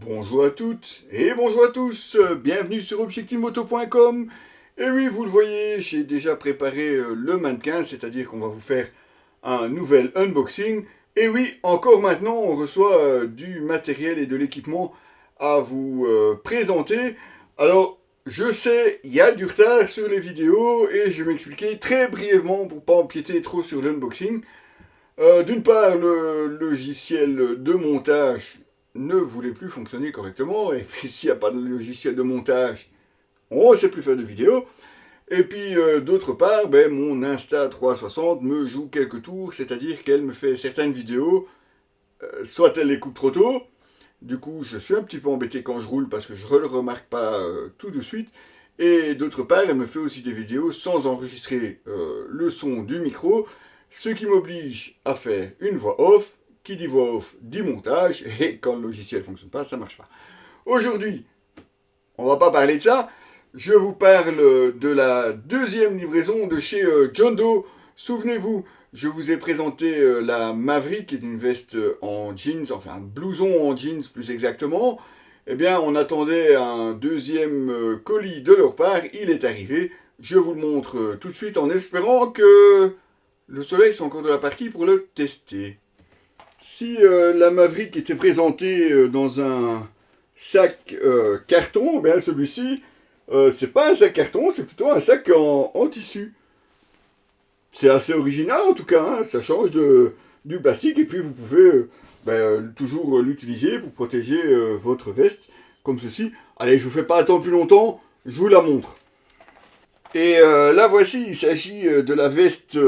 Bonjour à toutes et bonjour à tous, bienvenue sur objectivemoto.com. Et oui, vous le voyez, j'ai déjà préparé le mannequin, c'est-à-dire qu'on va vous faire un nouvel unboxing. Et oui, encore maintenant, on reçoit du matériel et de l'équipement à vous présenter. Alors, je sais, il y a du retard sur les vidéos et je vais m'expliquer très brièvement pour ne pas empiéter trop sur l'unboxing. D'une part, le logiciel de montage ne voulait plus fonctionner correctement, et puis s'il n'y a pas de logiciel de montage, on ne sait plus faire de vidéos. Et puis d'autre part, mon Insta360 me joue quelques tours, c'est-à-dire qu'elle me fait certaines vidéos, soit elle les coupe trop tôt, du coup je suis un petit peu embêté quand je roule parce que je ne le remarque pas tout de suite, et d'autre part elle me fait aussi des vidéos sans enregistrer le son du micro, ce qui m'oblige à faire une voix off. Qui dit voix off dit montage, et quand le logiciel ne fonctionne pas, ça ne marche pas. Aujourd'hui, on ne va pas parler de ça, je vous parle de la deuxième livraison de chez John Doe. Souvenez-vous, je vous ai présenté la Maverick, qui est une veste en jeans, enfin un blouson en jeans plus exactement. Eh bien, on attendait un deuxième colis de leur part, il est arrivé. Je vous le montre tout de suite en espérant que le soleil soit encore de la partie pour le tester. Si la Maverick était présentée dans un sac carton, celui-ci, c'est pas un sac carton, c'est plutôt un sac en tissu. C'est assez original en tout cas, hein, ça change du plastique, et puis vous pouvez toujours l'utiliser pour protéger votre veste, comme ceci. Allez, je vous fais pas attendre plus longtemps, je vous la montre. Et là voici, il s'agit de la veste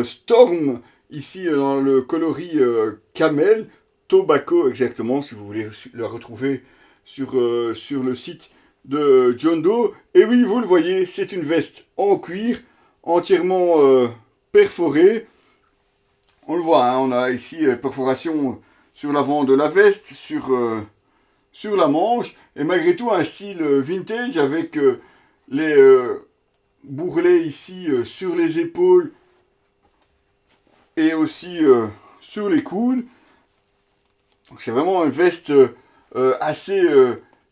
Storm, ici dans le coloris Camel, Tobacco exactement, si vous voulez la retrouver sur le site de John Doe. Et oui, vous le voyez, c'est une veste en cuir, entièrement perforée. On le voit, hein, on a ici perforation sur l'avant de la veste, sur la manche, et malgré tout un style vintage avec les bourrelets ici sur les épaules, et aussi sur les coudes. C'est vraiment une veste assez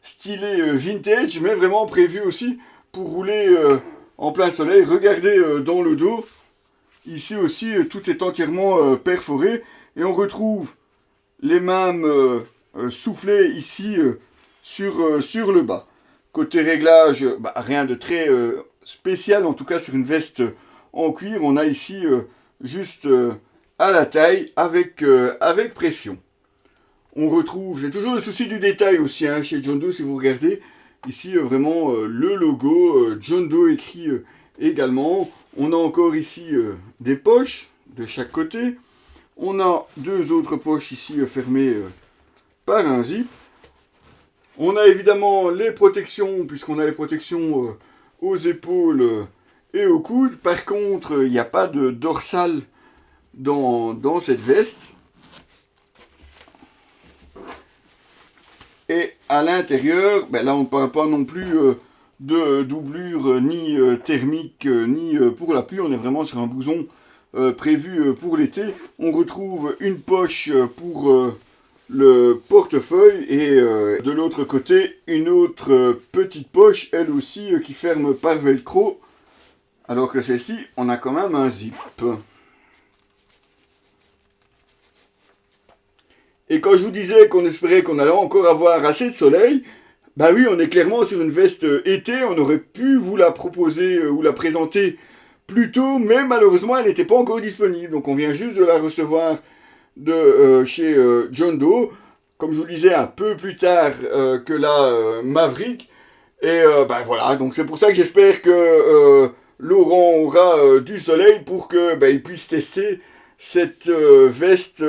stylée vintage, mais vraiment prévue aussi pour rouler en plein soleil. Regardez dans le dos, ici aussi tout est entièrement perforé, et on retrouve les mêmes soufflets ici sur le bas. Côté réglage, rien de très spécial, en tout cas sur une veste en cuir. On a ici juste à la taille avec pression. On retrouve, j'ai toujours le souci du détail aussi hein, chez John Doe, si vous regardez ici vraiment le logo John Doe écrit également. On a encore ici des poches de chaque côté. On a deux autres poches ici fermées par un zip. On a évidemment les protections, puisqu'on a les protections aux épaules et aux coudes. Par contre, il n'y a pas de dorsale dans cette veste. Et à l'intérieur, là on ne parle pas non plus de doublure ni thermique ni pour la pluie. On est vraiment sur un blouson prévu pour l'été. On retrouve une poche pour le portefeuille, et de l'autre côté une autre petite poche, elle aussi qui ferme par velcro, alors que celle-ci on a quand même un zip. Et quand je vous disais qu'on espérait qu'on allait encore avoir assez de soleil, oui, on est clairement sur une veste été. On aurait pu vous la proposer ou la présenter plus tôt, mais malheureusement elle n'était pas encore disponible. Donc on vient juste de la recevoir de chez John Doe, comme je vous le disais, un peu plus tard que la Maverick. Et voilà, donc c'est pour ça que j'espère que Laurent aura du soleil pour qu'il puisse tester cette veste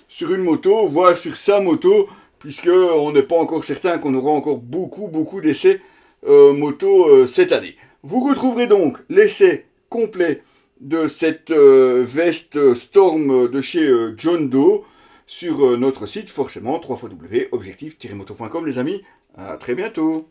sur une moto, voire sur sa moto, puisqu'on n'est pas encore certain qu'on aura encore beaucoup d'essais moto cette année. Vous retrouverez donc l'essai complet de cette veste Storm de chez John Doe sur notre site, forcément, www.objectif-moto.com les amis. À très bientôt.